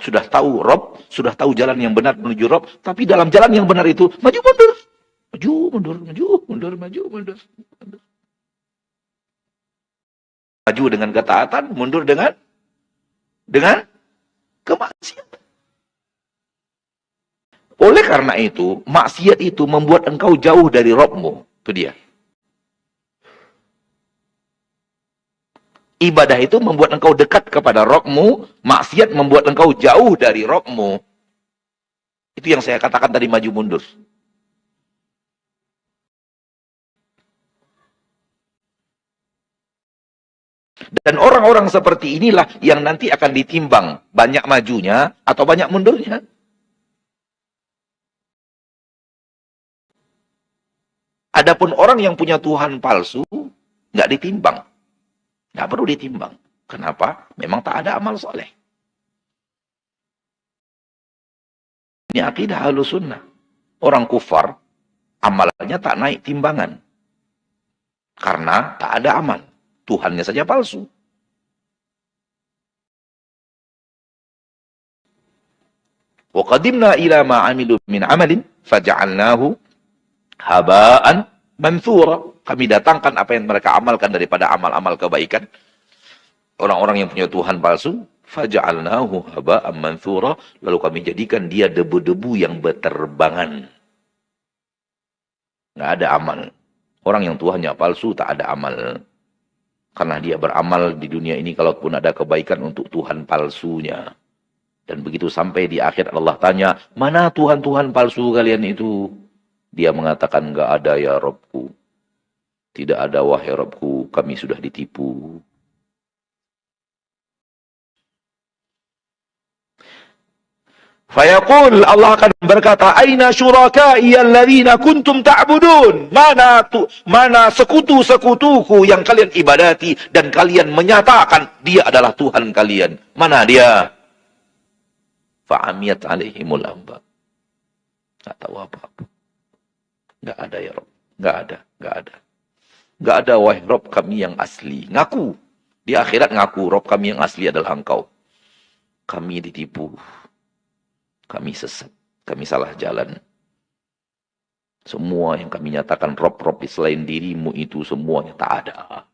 sudah tahu Rob, sudah tahu jalan yang benar menuju Rob, tapi dalam jalan yang benar itu maju mundur. Maju mundur, maju mundur, maju mundur. Maju dengan ketaatan, mundur dengan kemaksiatan. Oleh karena itu, maksiat itu membuat engkau jauh dari Robmu. Itu dia. Ibadah itu membuat engkau dekat kepada Robmu, maksiat membuat engkau jauh dari Robmu. Itu yang saya katakan tadi, maju mundur. Dan orang-orang seperti inilah yang nanti akan ditimbang banyak majunya atau banyak mundurnya. Adapun orang yang punya Tuhan palsu, nggak ditimbang. Nggak perlu ditimbang. Kenapa? Memang tak ada amal soleh. Ini akidah Ahlussunnah. Orang kufar, amalnya tak naik timbangan. Karena tak ada amal. Tuhannya saja palsu. Wa qadimna ila ma 'amilu min 'amalin faja'alnahu haba'an manthura. Kami datangkan apa yang mereka amalkan daripada amal-amal kebaikan. Orang-orang yang punya Tuhan palsu, faja'alnahu haba'an manthura, lalu kami jadikan dia debu-debu yang berterbangan. Nggak ada amal. Orang yang Tuhannya palsu tak ada amal. Karena dia beramal di dunia ini kalaupun ada kebaikan untuk Tuhan palsunya. Dan begitu sampai di akhir Allah tanya, mana Tuhan-Tuhan palsu kalian itu? Dia mengatakan, enggak ada ya Rabbku. Tidak ada wahai Rabbku, kami sudah ditipu. Fayaqul, Allah akan berkata, aina syurakai alladzina kuntum ta'budun? Mana sekutu-sekutuku yang kalian ibadati dan kalian menyatakan dia adalah Tuhan kalian? Mana dia? Fa'amiyat alaihimul amba. Enggak tahu apa-apa. Enggak ada ya Rabb. Enggak ada, enggak ada. Enggak ada wahai Rabb kami yang asli. Ngaku. Di akhirat ngaku Rabb kami yang asli adalah engkau. Kami ditipu. Kami sesat. Kami salah jalan. Semua yang kami nyatakan Rob-Rob selain dirimu itu semuanya tak ada.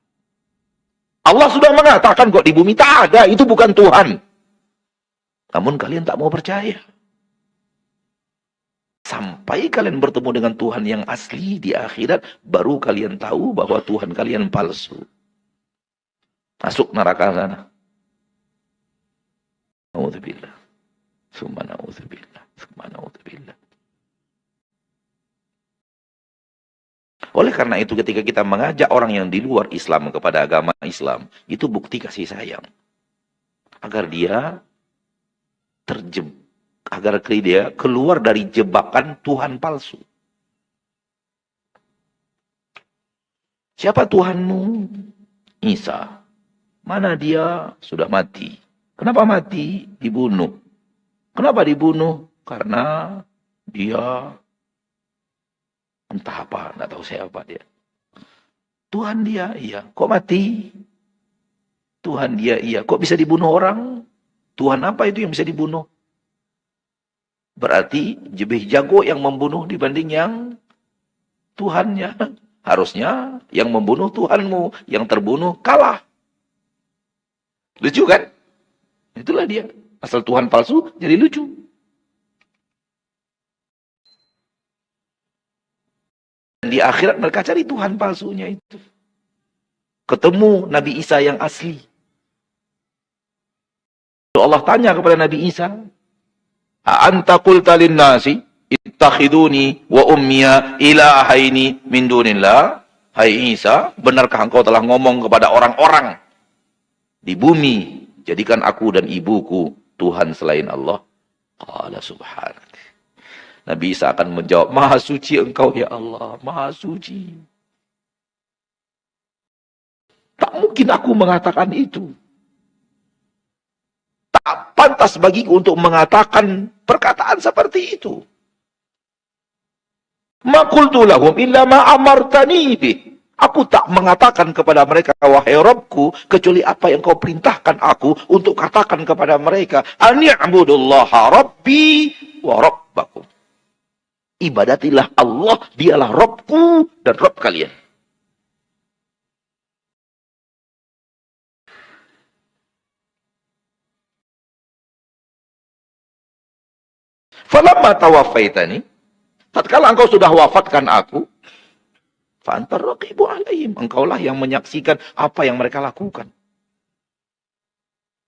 Allah sudah mengatakan kok di bumi tak ada. Itu bukan Tuhan. Namun kalian tak mau percaya. Sampai kalian bertemu dengan Tuhan yang asli di akhirat, baru kalian tahu bahwa Tuhan kalian palsu. Masuk neraka sana. Na'udzubillah. Summa na'udzubillah. Summa na'udzubillah. Oleh karena itu ketika kita mengajak orang yang di luar Islam kepada agama Islam, itu bukti kasih sayang. Agar dia agar dia keluar dari jebakan Tuhan palsu. Siapa Tuhanmu? Isa. Mana dia? Sudah mati. Kenapa mati? Dibunuh. Kenapa dibunuh? Karena dia entah apa, enggak tahu siapa dia. Tuhan dia, iya. Kok mati? Tuhan dia, iya. Kok bisa dibunuh orang? Tuhan apa itu yang bisa dibunuh? Berarti lebih jago yang membunuh dibanding yang Tuhannya. Harusnya yang membunuh Tuhanmu, yang terbunuh kalah. Lucu kan? Itulah dia. Asal Tuhan palsu jadi lucu. Dan di akhirat mereka cari Tuhan palsunya itu. Ketemu Nabi Isa yang asli. Allah tanya kepada Nabi Isa, "Anta qulta lin-nasi ittakhiduni wa ummiya ilahaini min dunillah?" Hai Isa, benarkah engkau telah ngomong kepada orang-orang di bumi, jadikan aku dan ibuku Tuhan selain Allah? Qala subhanak. Nabi Isa akan menjawab, Maha suci engkau ya Allah, Maha suci. Tak mungkin aku mengatakan itu. Tak pantas bagiku untuk mengatakan perkataan seperti itu. Ma qultu lahum illa ma amartani bih. Aku tak mengatakan kepada mereka, wahai Rabbku, kecuali apa yang kau perintahkan aku untuk katakan kepada mereka. Ani'budullaha Rabbi wa Rabbakum. Ibadatilah Allah, dialah Rabbku dan Rabb kalian. Falamma tawaffaitani, tatkala engkau sudah wafatkan aku, fa antar raqibu alaihim, engkaulah yang menyaksikan apa yang mereka lakukan.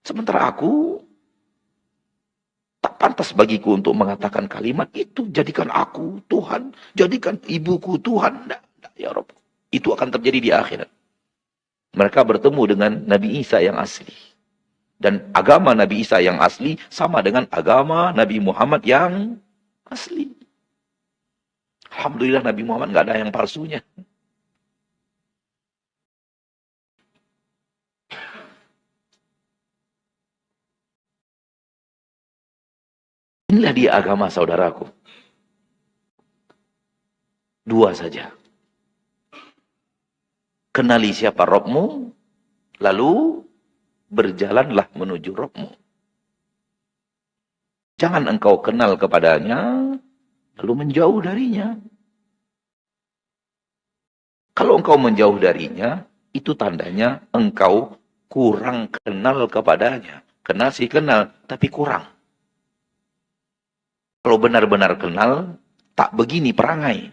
Sementara aku tak pantas bagiku untuk mengatakan kalimat itu. Jadikan aku Tuhan, jadikan ibuku Tuhan. Tidak, ya Rabb. Itu akan terjadi di akhirat. Mereka bertemu dengan Nabi Isa yang asli. Dan agama Nabi Isa yang asli sama dengan agama Nabi Muhammad yang asli. Alhamdulillah Nabi Muhammad nggak ada yang palsunya. Inilah dia agama saudaraku. Dua saja. Kenali siapa Rabbmu, lalu berjalanlah menuju Rabbmu. Jangan engkau kenal kepadanya, lalu menjauh darinya. Kalau engkau menjauh darinya, itu tandanya engkau kurang kenal kepadanya. Kenal sih kenal, tapi kurang. Kalau benar-benar kenal, tak begini perangai.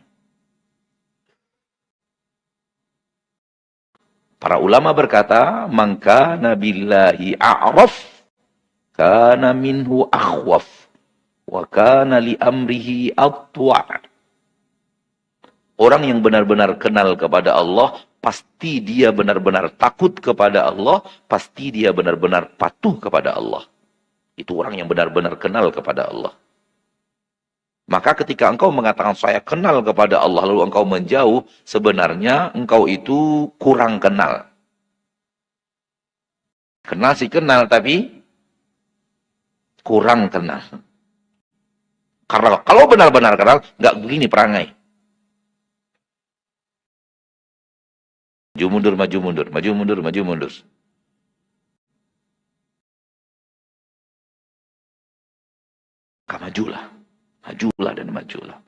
Para ulama berkata, "Maka nabillahi a'raf, kana minhu akhwaf, wa kana li amrihi atwa'." Orang yang benar-benar kenal kepada Allah, pasti dia benar-benar takut kepada Allah, pasti dia benar-benar patuh kepada Allah. Itu orang yang benar-benar kenal kepada Allah. Maka ketika engkau mengatakan saya kenal kepada Allah lalu engkau menjauh, sebenarnya engkau itu kurang kenal. Kenal sih kenal, tapi kurang kenal. Karena kalau benar-benar kenal, nggak begini perangai. Maju mundur, maju mundur, maju mundur, maju mundur. Majulah. Majulah dan majulah.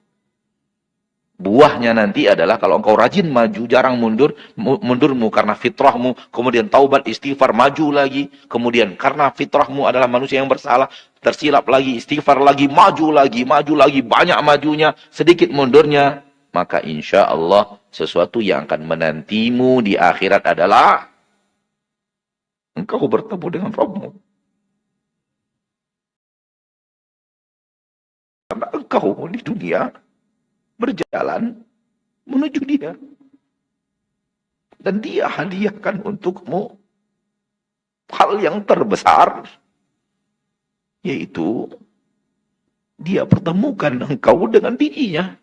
Buahnya nanti adalah kalau engkau rajin maju, jarang mundur, mundurmu karena fitrahmu, kemudian taubat, istighfar, maju lagi, kemudian karena fitrahmu adalah manusia yang bersalah, tersilap lagi, istighfar lagi, maju lagi, banyak majunya, sedikit mundurnya, maka insya Allah sesuatu yang akan menantimu di akhirat adalah engkau bertemu dengan Rabbmu. Karena engkau di dunia berjalan menuju dia. Dan dia hadiahkan untukmu hal yang terbesar. Yaitu dia pertemukan engkau dengan dirinya.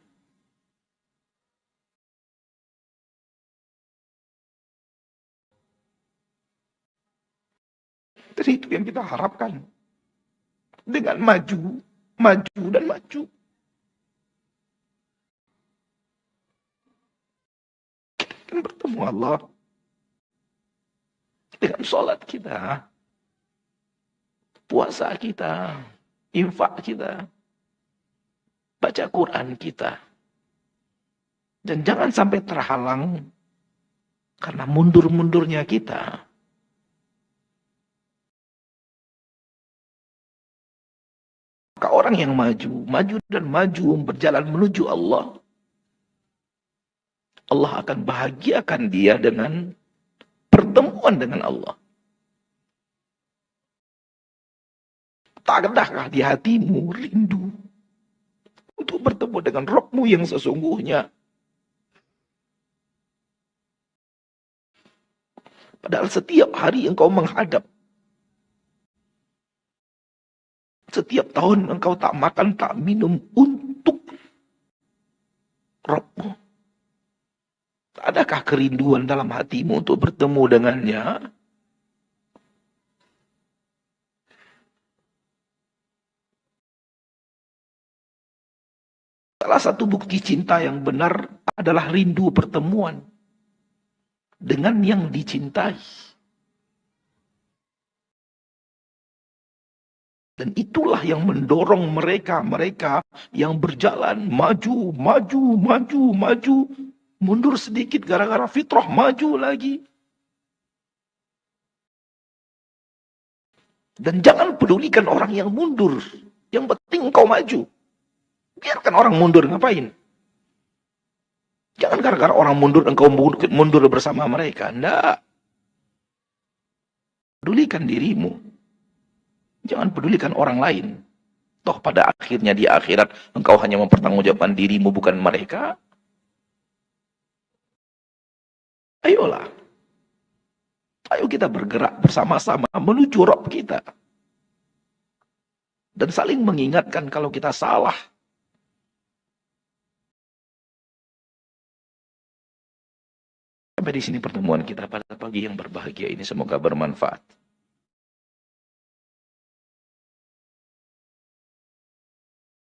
Jadi itu yang kita harapkan. Dengan maju dan maju. Kita bertemu Allah dengan sholat kita, puasa kita, infak kita, baca Quran kita. Dan jangan sampai terhalang karena mundur-mundurnya kita. Maka orang yang maju dan maju berjalan menuju Allah, Allah akan bahagiakan dia dengan pertemuan dengan Allah. Tak adakah di hatimu rindu untuk bertemu dengan Rabbmu yang sesungguhnya? Padahal setiap hari engkau menghadap. Setiap tahun engkau tak makan, tak minum untuk Rabbmu. Adakah kerinduan dalam hatimu untuk bertemu dengannya? Salah satu bukti cinta yang benar adalah rindu pertemuan. dengan yang dicintai. Dan itulah yang mendorong mereka yang berjalan maju, mundur sedikit gara-gara fitrah, maju lagi. Dan jangan pedulikan orang yang mundur. Yang penting kau maju. Biarkan orang mundur, ngapain? Jangan gara-gara orang mundur, engkau mundur bersama mereka. Enggak. Pedulikan dirimu. Jangan pedulikan orang lain. Toh pada akhirnya di akhirat, engkau hanya mempertanggungjawabkan dirimu, bukan mereka. Ayolah. Ayo kita bergerak bersama-sama menuju Rabb kita. Dan saling mengingatkan kalau kita salah. Sampai di sini pertemuan kita pada pagi yang berbahagia ini. Semoga bermanfaat.